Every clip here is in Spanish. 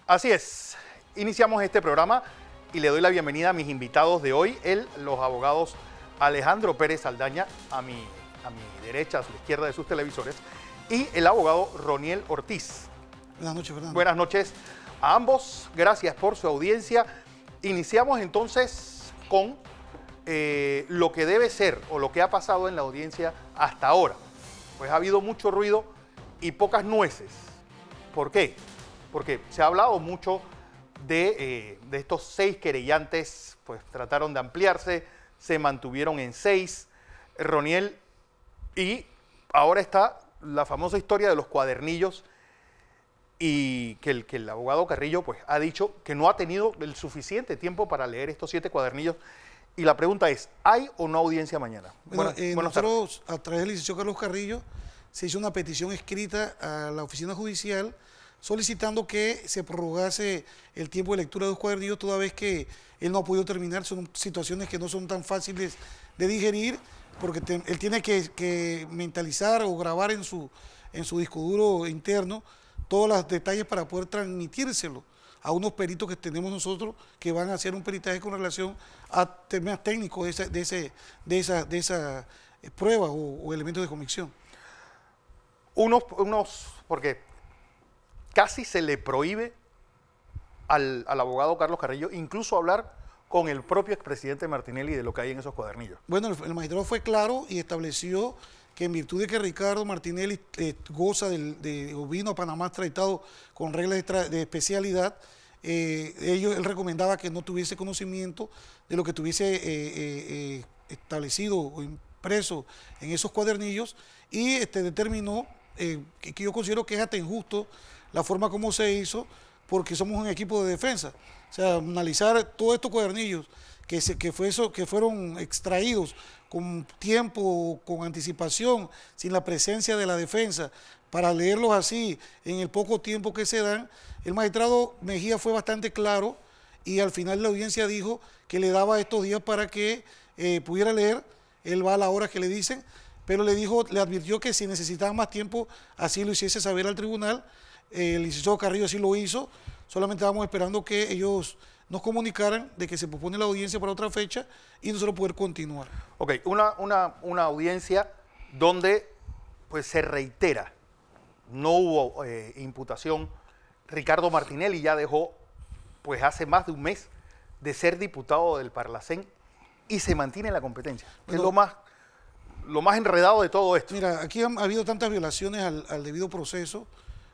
Así es, iniciamos este programa y le doy la bienvenida a mis invitados de hoy, los abogados Alejandro Pérez Saldaña, a mi derecha, a su izquierda de sus televisores, y el abogado Roniel Ortiz. Buenas noches, Fernando. Buenas noches a ambos, gracias por su audiencia. Iniciamos entonces con lo que debe ser o lo que ha pasado en la audiencia hasta ahora. Pues ha habido mucho ruido y pocas nueces. ¿Por qué? Porque se ha hablado mucho de estos 6 querellantes, pues trataron de ampliarse, se mantuvieron en 6, Roniel, y ahora está la famosa historia de los cuadernillos y que el abogado Carrillo pues ha dicho que no ha tenido el suficiente tiempo para leer estos 7 cuadernillos. Y la pregunta es, ¿hay o no audiencia mañana? Bueno, nosotros, a través del licenciado Carlos Carrillo, se hizo una petición escrita a la oficina judicial solicitando que se prorrogase el tiempo de lectura de los cuadernillos, toda vez que él no ha podido terminar. Son situaciones que no son tan fáciles de digerir, porque él tiene que mentalizar o grabar en su disco duro interno todos los detalles para poder transmitírselo a unos peritos que tenemos nosotros que van a hacer un peritaje con relación a temas técnicos de esa prueba o elementos de convicción. Porque casi se le prohíbe al abogado Carlos Carrillo incluso hablar con el propio expresidente Martinelli de lo que hay en esos cuadernillos. Bueno, el magistrado fue claro y estableció que en virtud de que Ricardo Martinelli goza o vino a Panamá tratado con reglas de especialidad, él recomendaba que no tuviese conocimiento de lo que tuviese establecido o impreso en esos cuadernillos, y determinó que yo considero que es hasta injusto la forma como se hizo, porque somos un equipo de defensa. O sea, analizar todos estos cuadernillos que fueron extraídos con tiempo, con anticipación, sin la presencia de la defensa, para leerlos así en el poco tiempo que se dan. El magistrado Mejía fue bastante claro y al final la audiencia dijo que le daba estos días para que pudiera leer. Él va a la hora que le dicen, pero le advirtió que si necesitaba más tiempo, así lo hiciese saber al tribunal. El licenciado Carrillo así lo hizo. Solamente estábamos esperando que ellos nos comunicaran de que se propone la audiencia para otra fecha y nosotros poder continuar. Ok, una audiencia donde pues se reitera, no hubo imputación. Ricardo Martinelli ya dejó pues hace más de un mes de ser diputado del Parlacén y se mantiene en la competencia. Bueno, es lo más enredado de todo esto. Mira, aquí ha habido tantas violaciones al debido proceso.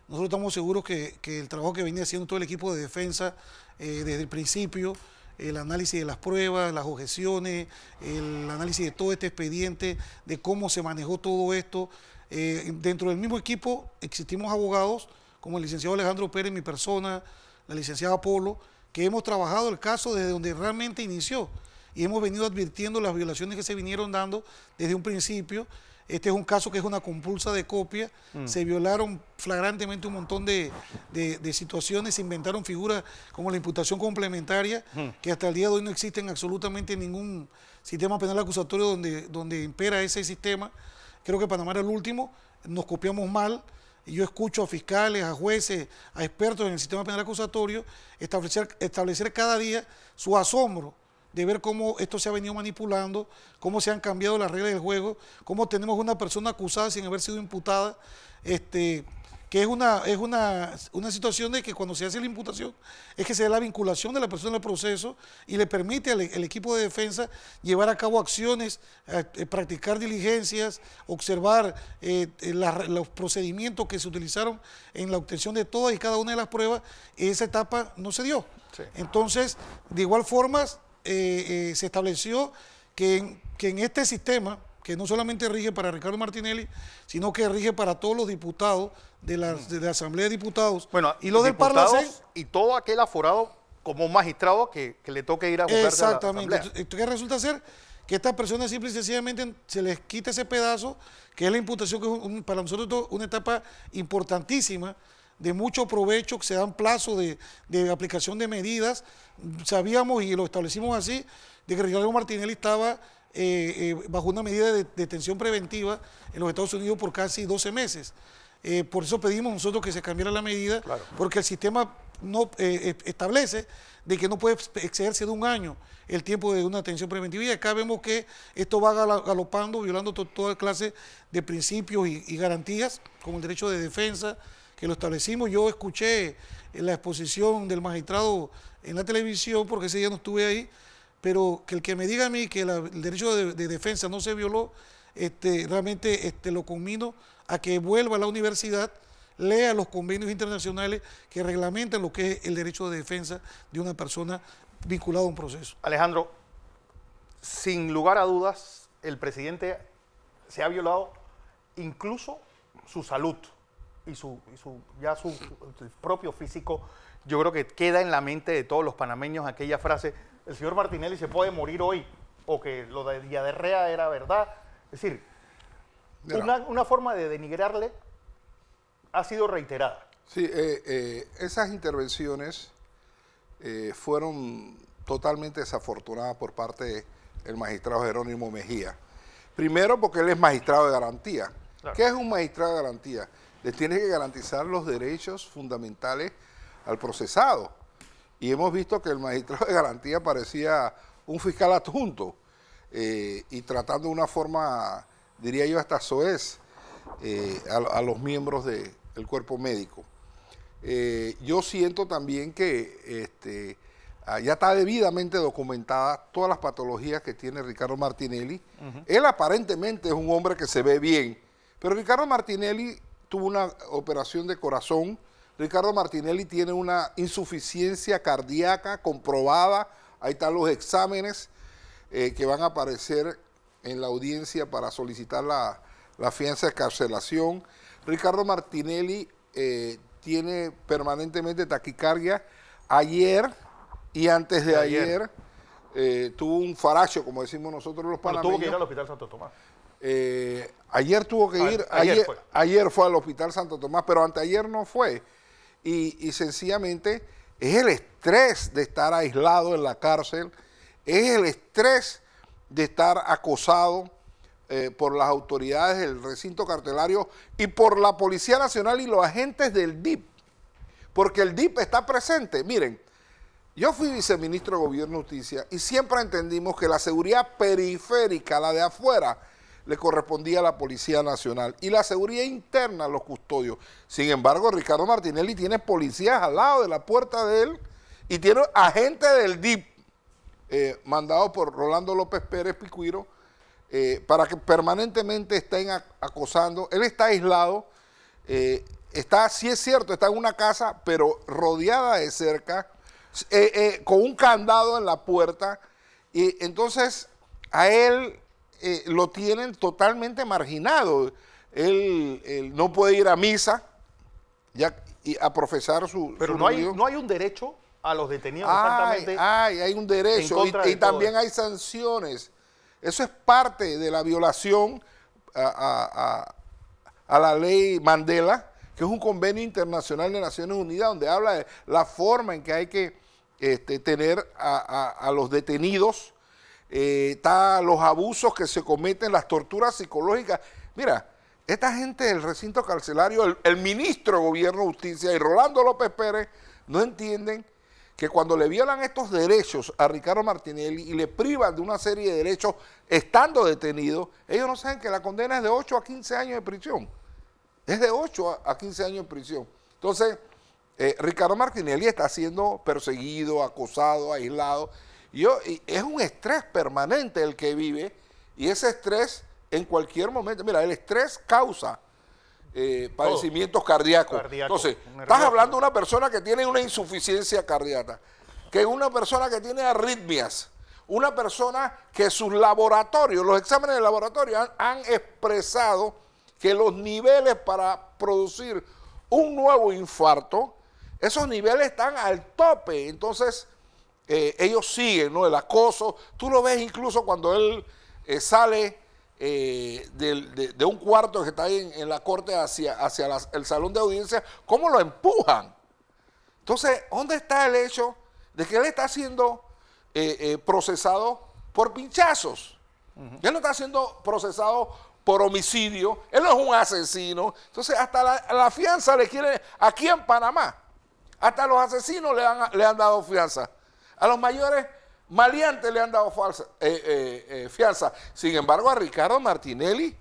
Nosotros estamos seguros que el trabajo que venía haciendo todo el equipo de defensa desde el principio, el análisis de las pruebas, las objeciones, el análisis de todo este expediente, de cómo se manejó todo esto. Dentro del mismo equipo existimos abogados como el licenciado Alejandro Pérez, mi persona, la licenciada Polo, que hemos trabajado el caso desde donde realmente inició y hemos venido advirtiendo las violaciones que se vinieron dando desde un principio. Este es un caso que es una compulsa de copia. Se violaron flagrantemente un montón de situaciones, se inventaron figuras como la imputación complementaria, que hasta el día de hoy no existen absolutamente ningún sistema penal acusatorio donde impera ese sistema. Creo que Panamá era el último, nos copiamos mal. Y yo escucho a fiscales, a jueces, a expertos en el sistema penal acusatorio establecer cada día su asombro de ver cómo esto se ha venido manipulando, cómo se han cambiado las reglas del juego, cómo tenemos una persona acusada sin haber sido imputada, que es una situación de que cuando se hace la imputación es que se da la vinculación de la persona al proceso y le permite al equipo de defensa llevar a cabo acciones, practicar diligencias, observar los procedimientos que se utilizaron en la obtención de todas y cada una de las pruebas. Esa etapa no se dio. Sí. Entonces, de igual forma, se estableció que en este sistema, que no solamente rige para Ricardo Martinelli, sino que rige para todos los diputados de la Asamblea de Diputados, bueno, y los del Parlacén, y todo aquel aforado como magistrado que le toque ir a juzgarse. Exactamente. A la Asamblea. Entonces resulta ser que a estas personas simple y sencillamente se les quita ese pedazo, que es la imputación, que es para nosotros una etapa importantísima, de mucho provecho, que se dan plazos de aplicación de medidas. Sabíamos, y lo establecimos así, de que Ricardo Martinelli estaba bajo una medida de detención preventiva en los Estados Unidos por casi 12 meses. Por eso pedimos nosotros que se cambiara la medida, claro, porque el sistema no establece de que no puede excederse de 1 año el tiempo de una atención preventiva. Y acá vemos que esto va galopando, violando toda clase de principios y garantías, como el derecho de defensa, que lo establecimos. Yo escuché la exposición del magistrado en la televisión, porque ese día no estuve ahí, pero que el que me diga a mí que el derecho de defensa no se violó, realmente lo conmino a que vuelva a la universidad, lea los convenios internacionales que reglamentan lo que es el derecho de defensa de una persona vinculada a un proceso. Alejandro, sin lugar a dudas, el presidente se ha violado incluso su salud y su propio físico. Yo creo que queda en la mente de todos los panameños aquella frase: el señor Martinelli se puede morir hoy, o que lo de diarrea era verdad. Es decir, una forma de denigrarle ha sido reiterada. Sí, esas intervenciones fueron totalmente desafortunadas por parte del magistrado Jerónimo Mejía. Primero porque él es magistrado de garantía. Claro. ¿Qué es un magistrado de garantía? Le tiene que garantizar los derechos fundamentales al procesado. Y hemos visto que el magistrado de garantía parecía un fiscal adjunto y tratando de una forma, diría yo, hasta soez a los miembros del cuerpo médico. Yo siento también que ya está debidamente documentada todas las patologías que tiene Ricardo Martinelli. Él aparentemente es un hombre que se ve bien, pero Ricardo Martinelli tuvo una operación de corazón. Ricardo Martinelli tiene una insuficiencia cardíaca comprobada. Ahí están los exámenes que van a aparecer en la audiencia para solicitar la fianza de excarcelación. Ricardo Martinelli tiene permanentemente taquicardia. Ayer y antes de ayer tuvo un faracho, como decimos nosotros los panameños. Tuvo que ir al Hospital Santo Tomás. Ayer tuvo que ir, ayer fue al Hospital Santo Tomás, pero anteayer no fue. Y sencillamente es el estrés de estar aislado en la cárcel, es el estrés de estar acosado por las autoridades del recinto carcelario y por la Policía Nacional y los agentes del DIP, porque el DIP está presente. Miren, yo fui viceministro de Gobierno y Justicia y siempre entendimos que la seguridad periférica, la de afuera, le correspondía a la Policía Nacional y la seguridad interna a los custodios. Sin embargo, Ricardo Martinelli tiene policías al lado de la puerta de él y tiene agentes del DIP mandados por Rolando López Pérez Picuiro para que permanentemente estén acosando. Él está aislado, sí es cierto, está en una casa, pero rodeada de cerca, con un candado en la puerta, y entonces a él lo tienen totalmente marginado. Él no puede ir a misa y a profesar su Pero no hay un derecho a los detenidos exactamente. Hay un derecho y también hay sanciones. Eso es parte de la violación a la ley Mandela, que es un convenio internacional de Naciones Unidas donde habla de la forma en que hay que tener a los detenidos. Los abusos que se cometen, las torturas psicológicas. Mira, esta gente del recinto carcelario, el ministro de Gobierno y Justicia y Rolando López Pérez no entienden que cuando le violan estos derechos a Ricardo Martinelli y le privan de una serie de derechos estando detenido, ellos no saben que la condena es de 8 a 15 años de prisión. Es de 8 a 15 años de prisión. Entonces, Ricardo Martinelli está siendo perseguido, acosado, aislado. Y es un estrés permanente el que vive, y ese estrés en cualquier momento, mira, el estrés causa padecimientos cardíacos. Entonces, estás hablando de una persona que tiene una insuficiencia cardíaca, que es una persona que tiene arritmias, una persona que sus laboratorios, los exámenes de laboratorio han expresado que los niveles para producir un nuevo infarto, esos niveles están al tope. Entonces, ellos siguen, ¿no? El acoso. Tú lo ves incluso cuando él sale de un cuarto que está ahí en la corte hacia el salón de audiencia, cómo lo empujan. Entonces, ¿dónde está el hecho de que él está siendo procesado por pinchazos? Él no está siendo procesado por homicidio, él no es un asesino. Entonces, hasta la fianza le quiere aquí en Panamá. Hasta a los asesinos le han dado fianza. A los mayores maleantes le han dado fianza. Sin embargo, a Ricardo Martinelli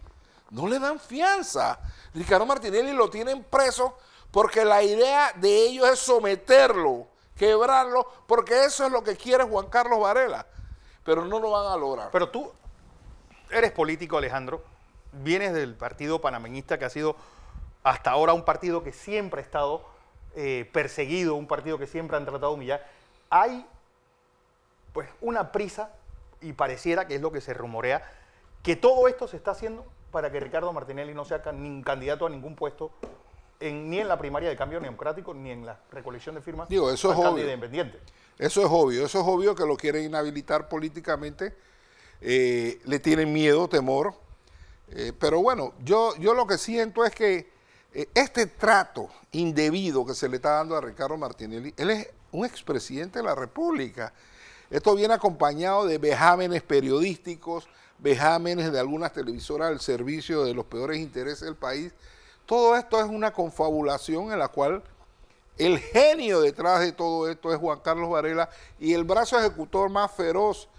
no le dan fianza. Ricardo Martinelli lo tienen preso porque la idea de ellos es someterlo, quebrarlo, porque eso es lo que quiere Juan Carlos Varela. Pero no lo van a lograr. Pero tú eres político, Alejandro, vienes del partido panameñista, que ha sido hasta ahora un partido que siempre ha estado perseguido, un partido que siempre han tratado de humillar. Hay pues una prisa, y pareciera que es lo que se rumorea, que todo esto se está haciendo para que Ricardo Martinelli no sea ni candidato a ningún puesto, ni en la primaria de Cambio Democrático, ni en la recolección de firmas. Digo, eso es obvio. Independiente. Eso es obvio que lo quieren inhabilitar políticamente, le tienen miedo, temor, pero bueno, yo lo que siento es que este trato indebido que se le está dando a Ricardo Martinelli, él es un expresidente de la República. Esto viene acompañado de vejámenes periodísticos, vejámenes de algunas televisoras al servicio de los peores intereses del país. Todo esto es una confabulación en la cual el genio detrás de todo esto es Juan Carlos Varela, y el brazo ejecutor más feroz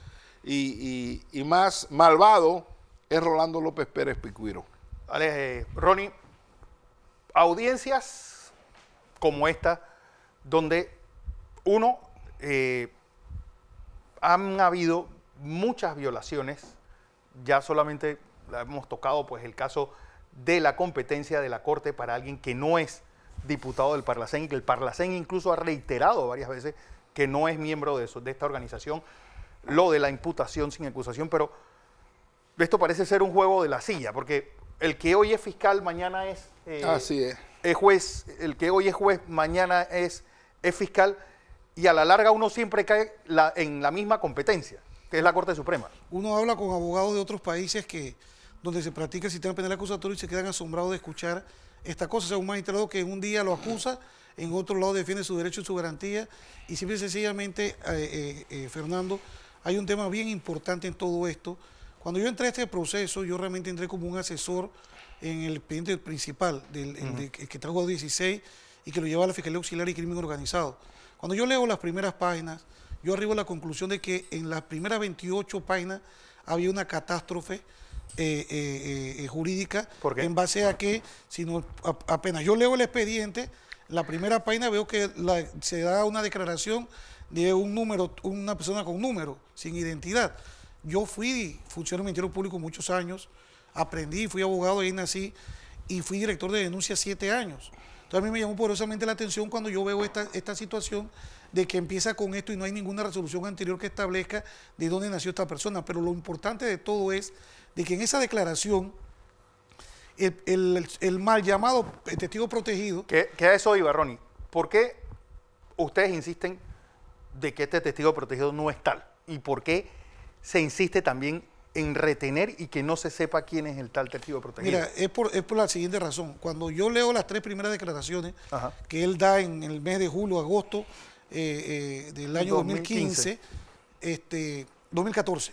y más malvado es Rolando López Pérez Picuiro. Vale, Ronnie, audiencias como esta, donde han habido muchas violaciones, ya solamente la hemos tocado, pues el caso de la competencia de la Corte para alguien que no es diputado del Parlacén, que el Parlacén incluso ha reiterado varias veces que no es miembro de esta organización, lo de la imputación sin acusación, pero esto parece ser un juego de la silla, porque el que hoy es fiscal, mañana es, así es juez, el que hoy es juez, mañana es fiscal, y a la larga uno siempre cae en la misma competencia, que es la Corte Suprema. Uno habla con abogados de otros países donde se practica el sistema penal acusatorio y se quedan asombrados de escuchar esta cosa. O sea, un magistrado que en un día lo acusa, en otro lado defiende su derecho y su garantía, y simple y sencillamente, Fernando, hay un tema bien importante en todo esto. Cuando yo entré a este proceso, yo realmente entré como un asesor en el expediente principal, el que trajo 16 y que lo lleva a la Fiscalía Auxiliar y Crimen Organizado. Cuando yo leo las primeras páginas, yo arribo a la conclusión de que en las primeras 28 páginas había una catástrofe jurídica. ¿Por qué? En base a que, apenas yo leo el expediente, la primera página veo que se da una declaración de un número, una persona con número, sin identidad. Yo fui funcionario del Ministerio Público muchos años, aprendí, fui abogado, ahí nací, y fui director de denuncia 7 años. Entonces a mí me llamó poderosamente la atención cuando yo veo esta situación de que empieza con esto y no hay ninguna resolución anterior que establezca de dónde nació esta persona. Pero lo importante de todo es de que en esa declaración el mal llamado testigo protegido... Que a eso iba, Ronnie. ¿Por qué ustedes insisten de que este testigo protegido no es tal? ¿Y por qué se insiste también en retener y que no se sepa quién es el tal testigo protegido? Mira, es por la siguiente razón. Cuando yo leo las 3 primeras declaraciones que él da en el mes de julio, agosto del año 2015, 2014,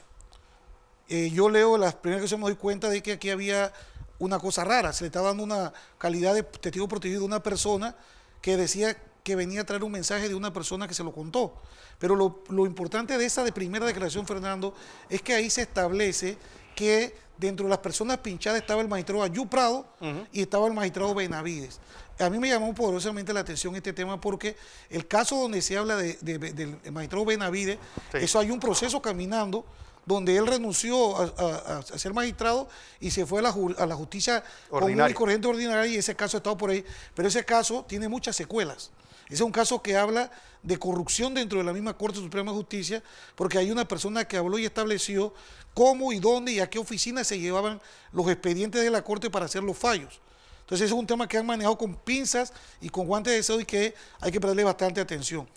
yo leo las primeras que se me doy cuenta de que aquí había una cosa rara. Se le estaba dando una calidad de testigo protegido a una persona que decía que venía a traer un mensaje de una persona que se lo contó. Pero lo importante de esa primera declaración, Fernando, es que ahí se establece que dentro de las personas pinchadas estaba el magistrado Ayú Prado y estaba el magistrado Benavides. A mí me llamó poderosamente la atención este tema porque el caso donde se habla del magistrado Benavides, sí, eso hay un proceso caminando donde él renunció a ser magistrado y se fue a la justicia común y corriente ordinaria, y ese caso ha estado por ahí. Pero ese caso tiene muchas secuelas. Ese es un caso que habla de corrupción dentro de la misma Corte Suprema de Justicia, porque hay una persona que habló y estableció cómo y dónde y a qué oficina se llevaban los expedientes de la Corte para hacer los fallos. Entonces ese es un tema que han manejado con pinzas y con guantes de seda y que hay que prestarle bastante atención.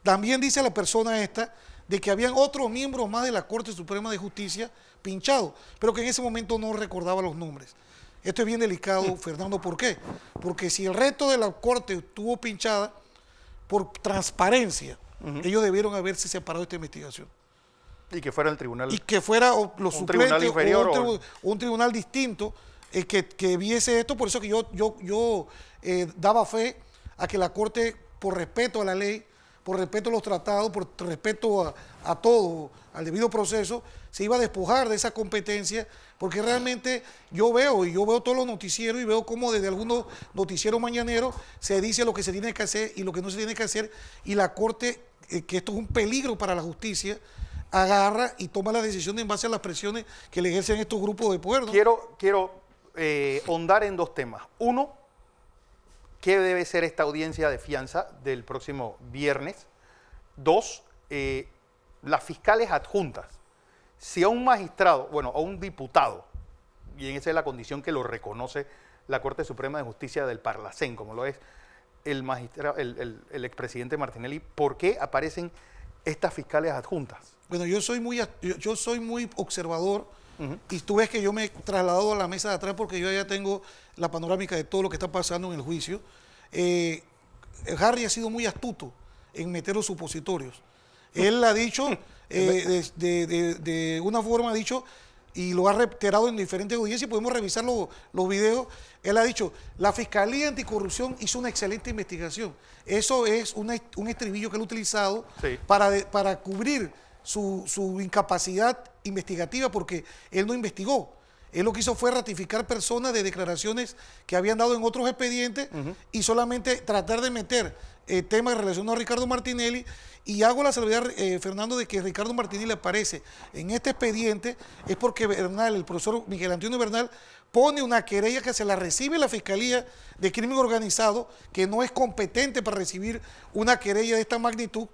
También dice la persona esta de que habían otros miembros más de la Corte Suprema de Justicia pinchados, pero que en ese momento no recordaba los nombres. Esto es bien delicado, Fernando, ¿por qué? Porque si el resto de la Corte estuvo pinchada, por transparencia, ellos debieron haberse separado de esta investigación. Y que fuera el tribunal. Y que fuera los suplentes inferior, o un tribunal distinto que viese esto. Por eso que yo daba fe a que la Corte por respeto a la ley, por respeto a los tratados, por respeto a todo, al debido proceso, se iba a despojar de esa competencia, porque realmente yo veo todos los noticieros y veo cómo desde algunos noticieros mañaneros se dice lo que se tiene que hacer y lo que no se tiene que hacer, y la Corte, que esto es un peligro para la justicia, agarra y toma la decisión en base a las presiones que le ejercen estos grupos de poder, ¿no? Quiero ahondar en dos temas. Uno, ¿qué debe ser esta audiencia de fianza del próximo viernes? Dos, las fiscales adjuntas. Si a un magistrado, bueno, a un diputado, y en esa es la condición que lo reconoce la Corte Suprema de Justicia del Parlacén, como lo es el expresidente Martinelli, ¿por qué aparecen estas fiscales adjuntas? Bueno, yo soy muy observador, y tú ves que yo me he trasladado a la mesa de atrás porque yo ya tengo la panorámica de todo lo que está pasando en el juicio. Harry ha sido muy astuto en meter los supositorios. Él ha dicho, de una forma ha dicho, y lo ha reiterado en diferentes audiencias, podemos revisar los videos. Él ha dicho, la Fiscalía Anticorrupción hizo una excelente investigación. Eso es un estribillo que él ha utilizado, sí, para cubrir su incapacidad investigativa, porque él no investigó. Él lo que hizo fue ratificar personas de declaraciones que habían dado en otros expedientes, y solamente tratar de meter temas relacionados a Ricardo Martinelli. Y hago la salvedad, Fernando, de que Ricardo Martinelli aparece en este expediente es porque Bernal, el profesor Miguel Antonio Bernal, pone una querella que se la recibe la Fiscalía de Crimen Organizado, que no es competente para recibir una querella de esta magnitud,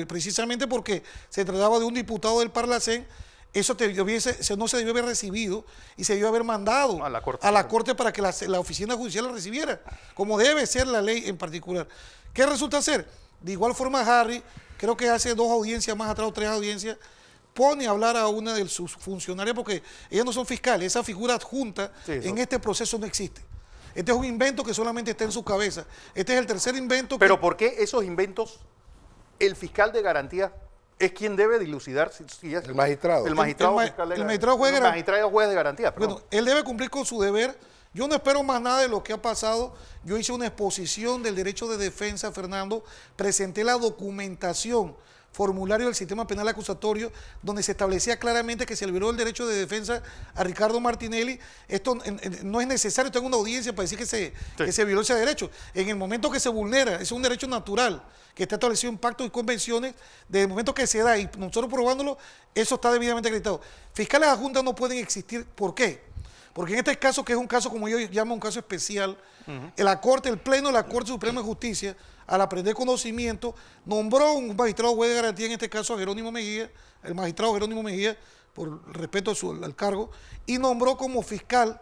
precisamente porque se trataba de un diputado del Parlacén. Eso no se debió haber recibido y se debió haber mandado a la Corte para que la oficina judicial la recibiera, como debe ser la ley en particular. ¿Qué resulta ser? De igual forma, Harry, creo que hace 2 audiencias más atrás, o 3 audiencias, pone a hablar a una de sus funcionarias, porque ellas no son fiscales, esa figura adjunta en este proceso no existe. Este es un invento que solamente está en su cabeza. Este es el tercer invento. Pero ¿por qué esos inventos el fiscal de garantía es quien debe dilucidar? Si es el magistrado. El magistrado juez de garantía. Perdón. Bueno, él debe cumplir con su deber. Yo no espero más nada de lo que ha pasado. Yo hice una exposición del derecho de defensa, Fernando, presenté la documentación, formulario del sistema penal acusatorio, donde se establecía claramente que se le violó el derecho de defensa a Ricardo Martinelli. Esto no es necesario tener una audiencia para decir que se violó ese derecho. En el momento que se vulnera, es un derecho natural, que está establecido en pactos y convenciones, desde el momento que se da, y nosotros probándolo, eso está debidamente acreditado. Fiscales adjuntas no pueden existir. ¿Por qué? Porque en este caso, que es un caso, como yo llamo, un caso especial, el Pleno de la Corte Suprema de Justicia, al aprender conocimiento, nombró un magistrado juez de garantía, en este caso a Jerónimo Mejía, el magistrado Jerónimo Mejía, por respeto al cargo, y nombró como fiscal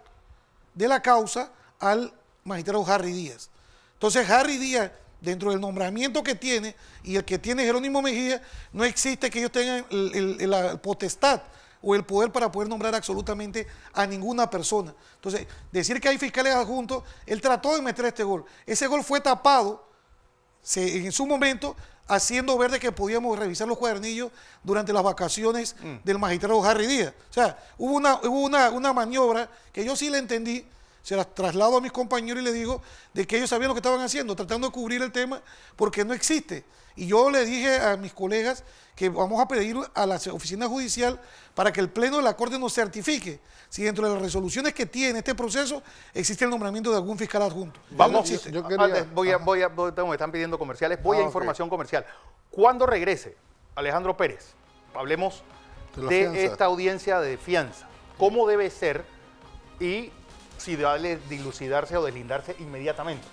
de la causa al magistrado Harry Díaz. Entonces, Harry Díaz, dentro del nombramiento que tiene y el que tiene Jerónimo Mejía, no existe que ellos tengan la potestad o el poder para poder nombrar absolutamente a ninguna persona. Entonces, decir que hay fiscales adjuntos, él trató de meter este gol. Ese gol fue tapado en su momento, haciendo ver de que podíamos revisar los cuadernillos durante las vacaciones del magistrado Harry Díaz. O sea, hubo una maniobra que yo sí le entendí, se las traslado a mis compañeros y les digo de que ellos sabían lo que estaban haciendo, tratando de cubrir el tema, porque no existe. Y yo le dije a mis colegas que vamos a pedir a la oficina judicial para que el Pleno de la Corte nos certifique si dentro de las resoluciones que tiene este proceso existe el nombramiento de algún fiscal adjunto. Vamos, me están pidiendo comerciales, voy a información comercial. Cuando regrese Alejandro Pérez, hablemos de esta audiencia de fianza, cómo debe ser y si debe dilucidarse o deslindarse inmediatamente.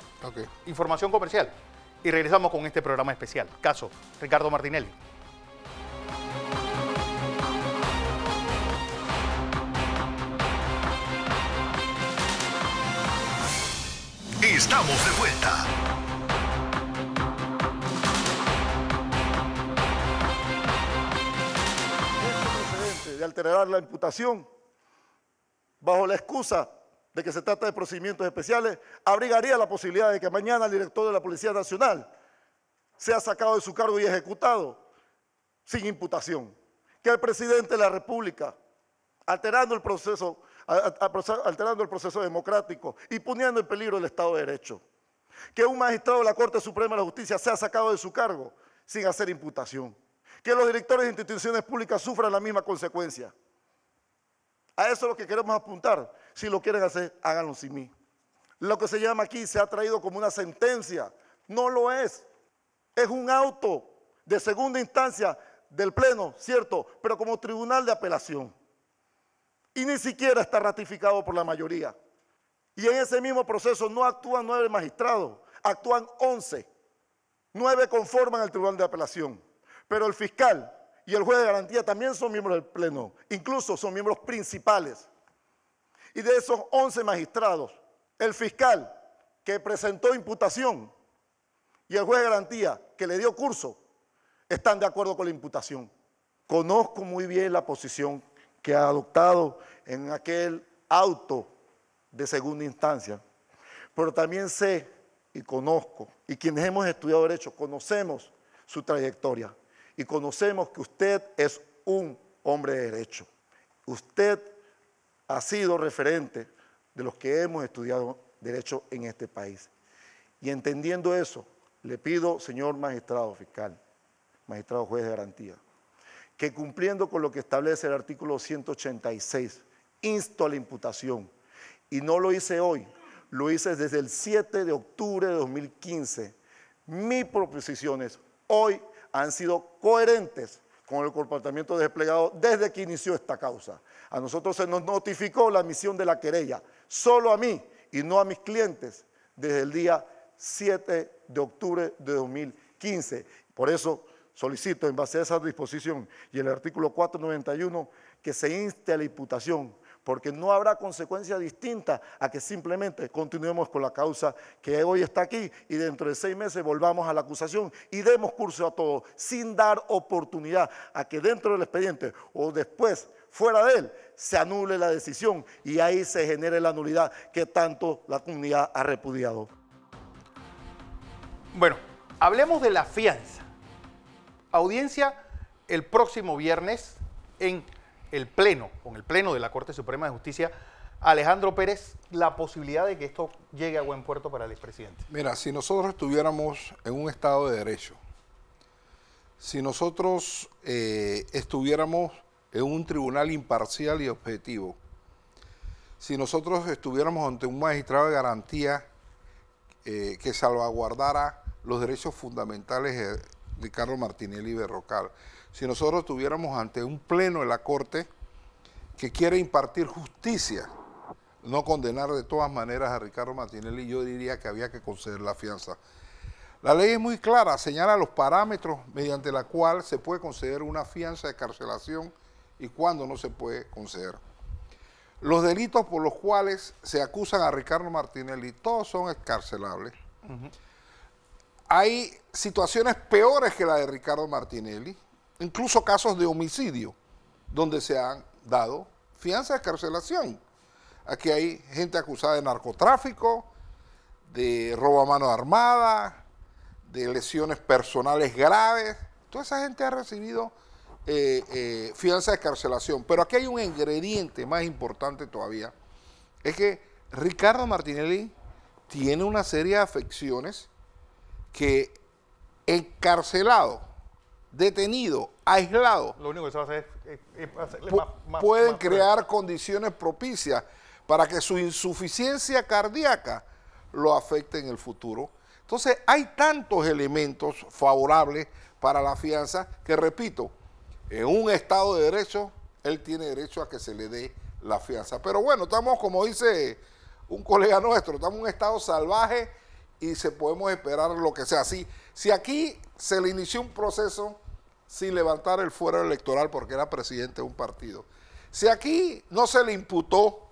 Información comercial. Y regresamos con este programa especial. Caso Ricardo Martinelli. Estamos de vuelta. Este precedente de alterar la imputación bajo la excusa de que se trata de procedimientos especiales, abrigaría la posibilidad de que mañana el director de la Policía Nacional sea sacado de su cargo y ejecutado sin imputación. Que el presidente de la República, alterando el proceso democrático y poniendo en peligro el Estado de Derecho. Que un magistrado de la Corte Suprema de la Justicia sea sacado de su cargo sin hacer imputación. Que los directores de instituciones públicas sufran la misma consecuencia. A eso es lo que queremos apuntar. Si lo quieren hacer, háganlo sin mí. Lo que se llama aquí se ha traído como una sentencia. No lo es. Es un auto de segunda instancia del Pleno, cierto, pero como tribunal de apelación. Y ni siquiera está ratificado por la mayoría. Y en ese mismo proceso no actúan 9 magistrados, actúan 11. 9 conforman el tribunal de apelación. Pero el fiscal y el juez de garantía también son miembros del Pleno, incluso son miembros principales. Y de esos 11 magistrados, el fiscal que presentó imputación y el juez de garantía que le dio curso, están de acuerdo con la imputación. Conozco muy bien la posición que ha adoptado en aquel auto de segunda instancia, pero también sé y conozco, y quienes hemos estudiado Derecho conocemos su trayectoria y conocemos que usted es un hombre de derecho. Usted ha sido referente de los que hemos estudiado Derecho en este país. Y entendiendo eso, le pido, señor magistrado fiscal, magistrado juez de garantía, que cumpliendo con lo que establece el artículo 186, insto a la imputación, y no lo hice hoy, lo hice desde el 7 de octubre de 2015. Mis proposiciones hoy han sido coherentes con el comportamiento desplegado desde que inició esta causa. A nosotros se nos notificó la emisión de la querella, solo a mí y no a mis clientes, desde el día 7 de octubre de 2015. Por eso solicito, en base a esa disposición y el artículo 491, que se inste a la imputación, porque no habrá consecuencia distinta a que simplemente continuemos con la causa que hoy está aquí y dentro de 6 meses volvamos a la acusación y demos curso a todo, sin dar oportunidad a que dentro del expediente o después, fuera de él, se anule la decisión y ahí se genere la nulidad que tanto la comunidad ha repudiado. Bueno, hablemos de la fianza. Audiencia el próximo viernes en el Pleno, con el Pleno de la Corte Suprema de Justicia. Alejandro Pérez, la posibilidad de que esto llegue a buen puerto para el expresidente. Mira, si nosotros estuviéramos en un Estado de Derecho, si nosotros estuviéramos en un tribunal imparcial y objetivo, si nosotros estuviéramos ante un magistrado de garantía que salvaguardara los derechos fundamentales de Ricardo Martinelli Berrocal, si nosotros estuviéramos ante un pleno de la Corte que quiere impartir justicia, no condenar de todas maneras a Ricardo Martinelli, yo diría que había que conceder la fianza. La ley es muy clara, señala los parámetros mediante la cual se puede conceder una fianza de excarcelación y cuándo no se puede conceder. Los delitos por los cuales se acusan a Ricardo Martinelli, todos son excarcelables. Hay situaciones peores que la de Ricardo Martinelli, incluso casos de homicidio, donde se han dado fianza de excarcelación. Aquí hay gente acusada de narcotráfico, de robo a mano armada, de lesiones personales graves. Toda esa gente ha recibido fianza de excarcelación. Pero aquí hay un ingrediente más importante todavía. Es que Ricardo Martinelli tiene una serie de afecciones que encarcelado, detenido, aislado, lo único que se va a hacer es hacerle pueden más crear condiciones propicias para que su insuficiencia cardíaca lo afecte en el futuro. Entonces, hay tantos elementos favorables para la fianza que, repito, en un Estado de Derecho, él tiene derecho a que se le dé la fianza. Pero bueno, estamos, como dice un colega nuestro, estamos en un Estado salvaje y podemos esperar lo que sea. Si aquí se le inició un proceso sin levantar el fuero electoral porque era presidente de un partido, si aquí no se le imputó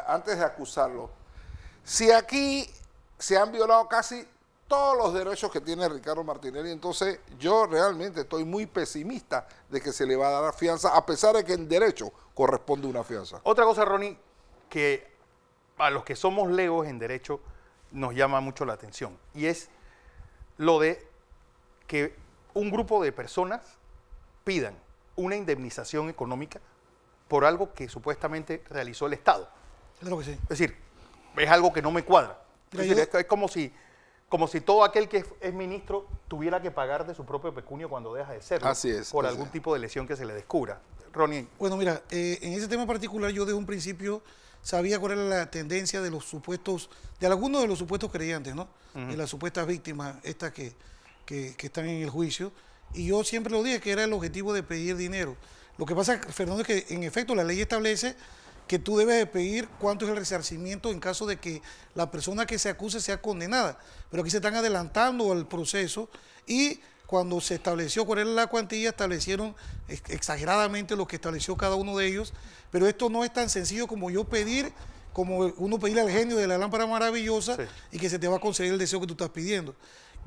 antes de acusarlo, si aquí se han violado casi todos los derechos que tiene Ricardo Martinelli, entonces yo realmente estoy muy pesimista de que se le va a dar fianza, a pesar de que en derecho corresponde una fianza. Otra cosa, Ronnie, que a los que somos legos en derecho nos llama mucho la atención, y es lo de que un grupo de personas pidan una indemnización económica por algo que supuestamente realizó el Estado. Claro que sí. Es decir, es algo que no me cuadra. Es como si todo aquel que es ministro tuviera que pagar de su propio pecunio cuando deja de serlo. Así es. Por algún tipo de lesión que se le descubra. Ronnie. Bueno, mira, en ese tema particular yo desde un principio sabía cuál era la tendencia de los supuestos, de algunos de los supuestos creyentes, ¿no? De las supuestas víctimas, estas que están en el juicio. Y yo siempre lo dije que era el objetivo de pedir dinero. Lo que pasa, Fernando, es que en efecto la ley establece que tú debes de pedir cuánto es el resarcimiento en caso de que la persona que se acuse sea condenada. Pero aquí se están adelantando al proceso y cuando se estableció cuál era la cuantía, establecieron exageradamente lo que estableció cada uno de ellos. Pero esto no es tan sencillo como yo pedir, como uno pedirle al genio de la lámpara maravillosa y que se te va a conceder el deseo que tú estás pidiendo.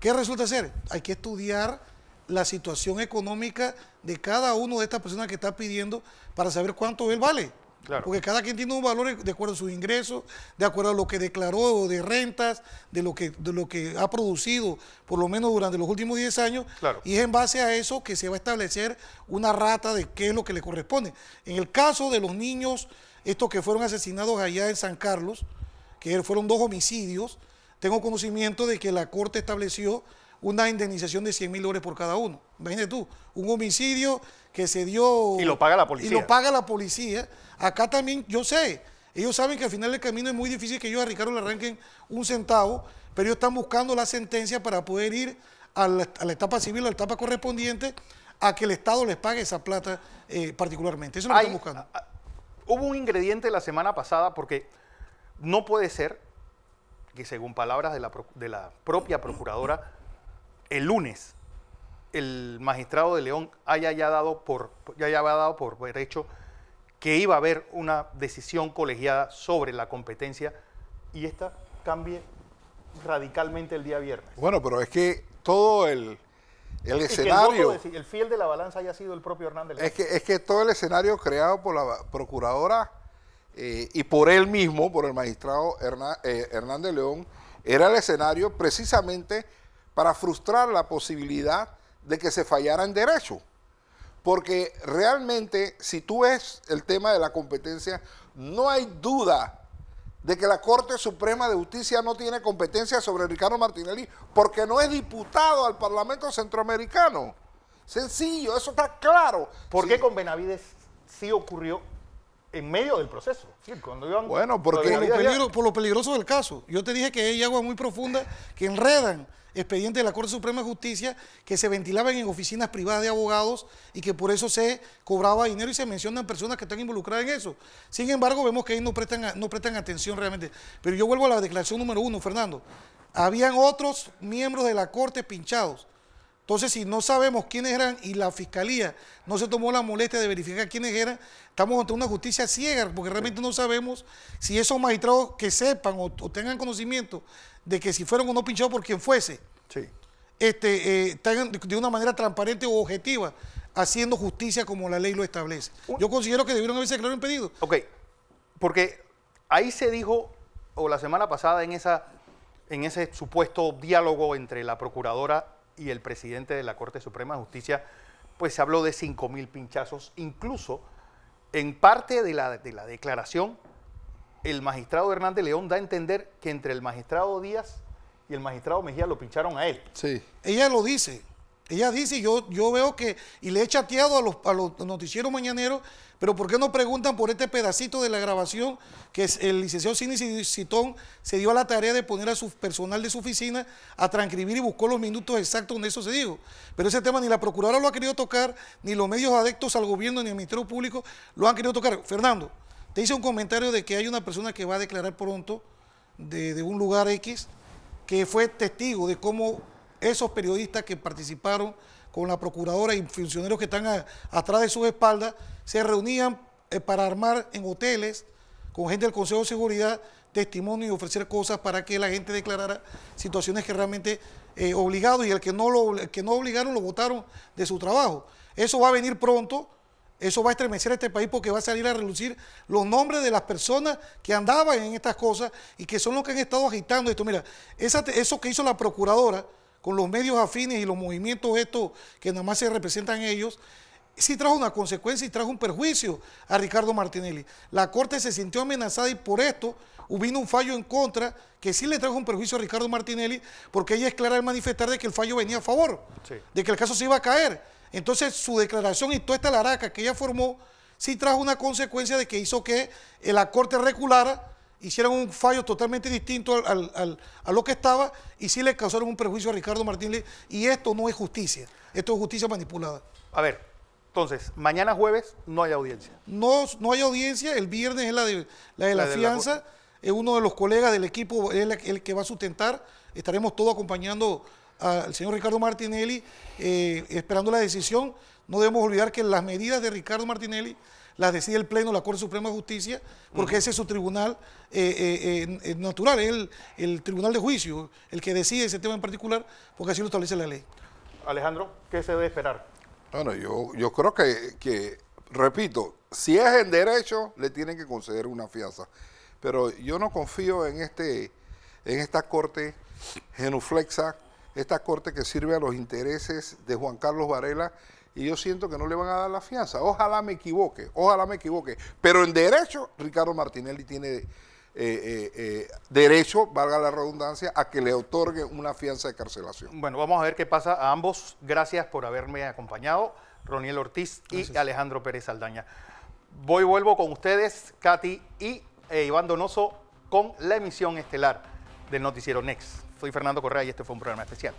¿Qué resulta ser? Hay que estudiar la situación económica de cada uno de estas personas que está pidiendo para saber cuánto él vale. Claro. Porque cada quien tiene un valor de acuerdo a sus ingresos, de acuerdo a lo que declaró de rentas, de lo que ha producido, por lo menos durante los últimos 10 años, claro. Y es en base a eso que se va a establecer una rata de qué es lo que le corresponde. En el caso de los niños, estos que fueron asesinados allá en San Carlos, que fueron 2 homicidios, tengo conocimiento de que la Corte estableció una indemnización de $100.000 por cada uno. Imagínate tú, un homicidio que se dio... Y lo paga la policía. Y lo paga la policía. Acá también, yo sé, ellos saben que al final del camino es muy difícil que ellos a Ricardo le arranquen un centavo, pero ellos están buscando la sentencia para poder ir a la etapa civil, a la etapa correspondiente, a que el Estado les pague esa plata particularmente. Eso es lo que están buscando. Hubo un ingrediente la semana pasada porque no puede ser que, según palabras de la propia procuradora, el lunes el magistrado de León haya dado por hecho que iba a haber una decisión colegiada sobre la competencia y esta cambie radicalmente el día viernes. Bueno, pero es que todo el escenario... Que el fiel de la balanza haya sido el propio Hernández León. Es que todo el escenario creado por la procuradora y por él mismo, por el magistrado Hernández León, era el escenario precisamente para frustrar la posibilidad de que se fallara en derecho. Porque realmente, si tú ves el tema de la competencia, no hay duda de que la Corte Suprema de Justicia no tiene competencia sobre Ricardo Martinelli porque no es diputado al Parlamento Centroamericano. Sencillo, eso está claro. ¿Por qué con Benavides sí ocurrió en medio del proceso? Sí, cuando iban, bueno, porque por lo peligroso del caso. Yo te dije que hay agua muy profunda que enredan expedientes de la Corte Suprema de Justicia que se ventilaban en oficinas privadas de abogados y que por eso se cobraba dinero y se mencionan personas que están involucradas en eso. Sin embargo, vemos que ahí no prestan atención realmente. Pero yo vuelvo a la declaración número 1, Fernando. Habían otros miembros de la Corte pinchados. Entonces, si no sabemos quiénes eran y la Fiscalía no se tomó la molestia de verificar quiénes eran, estamos ante una justicia ciega, porque realmente no sabemos si esos magistrados que sepan o tengan conocimiento de que si fueron o no pinchados por quien fuese, sí. Están de una manera transparente o objetiva, haciendo justicia como la ley lo establece. Yo considero que debieron haberse declarado impedido. Ok, porque ahí se dijo, o la semana pasada, en ese supuesto diálogo entre la procuradora y el presidente de la Corte Suprema de Justicia, pues se habló de 5.000 pinchazos. Incluso, en parte de la declaración, el magistrado Hernández León da a entender que entre el magistrado Díaz y el magistrado Mejía lo pincharon a él. Sí. Ella lo dice. Ella dice, yo veo que, y le he chateado a los noticieros mañaneros, pero ¿por qué no preguntan por este pedacito de la grabación que el licenciado Sidney Citón se dio a la tarea de poner a su personal de su oficina a transcribir y buscó los minutos exactos donde eso se dijo? Pero ese tema ni la procuradora lo ha querido tocar, ni los medios adeptos al gobierno, ni el Ministerio Público lo han querido tocar. Fernando, te hice un comentario de que hay una persona que va a declarar pronto de un lugar X que fue testigo de cómo esos periodistas que participaron con la procuradora y funcionarios que están atrás de sus espaldas se reunían para armar en hoteles con gente del Consejo de Seguridad testimonio y ofrecer cosas para que la gente declarara situaciones que realmente obligados, y el que no obligaron lo votaron de su trabajo. Eso va a venir pronto. Eso va a estremecer a este país porque va a salir a relucir los nombres de las personas que andaban en estas cosas y que son los que han estado agitando esto. Mira, eso que hizo la procuradora con los medios afines y los movimientos estos que nada más se representan ellos, sí trajo una consecuencia y trajo un perjuicio a Ricardo Martinelli. La Corte se sintió amenazada y por esto vino un fallo en contra que sí le trajo un perjuicio a Ricardo Martinelli, porque ella es clara al manifestar de que el fallo venía a favor, de que el caso se iba a caer. Entonces su declaración y toda esta laraca que ella formó sí trajo una consecuencia de que hizo que la Corte reculara, hicieran un fallo totalmente distinto a lo que estaba y sí le causaron un perjuicio a Ricardo Martinelli, y esto no es justicia, esto es justicia manipulada. A ver, entonces, mañana jueves no hay audiencia. No hay audiencia, el viernes es la de la fianza, uno de los colegas del equipo es el que va a sustentar, estaremos todos acompañando al señor Ricardo Martinelli, esperando la decisión. No debemos olvidar que las medidas de Ricardo Martinelli las decide el Pleno de la Corte Suprema de Justicia, porque ese es su tribunal natural, es el tribunal de juicio, el que decide ese tema en particular, porque así lo establece la ley. Alejandro, ¿qué se debe esperar? Bueno, yo creo que, repito, si es en derecho, le tienen que conceder una fianza. Pero yo no confío en esta corte genuflexa, esta corte que sirve a los intereses de Juan Carlos Varela, y yo siento que no le van a dar la fianza. Ojalá me equivoque, pero en derecho Ricardo Martinelli tiene derecho, valga la redundancia, a que le otorgue una fianza de carcelación. Bueno, vamos a ver qué pasa. A ambos, gracias por haberme acompañado, Roniel Ortiz y Alejandro Pérez Saldaña. Vuelvo con ustedes, Katy y Iván Donoso, con la emisión estelar del noticiero Next. Soy Fernando Correa y este fue un programa especial.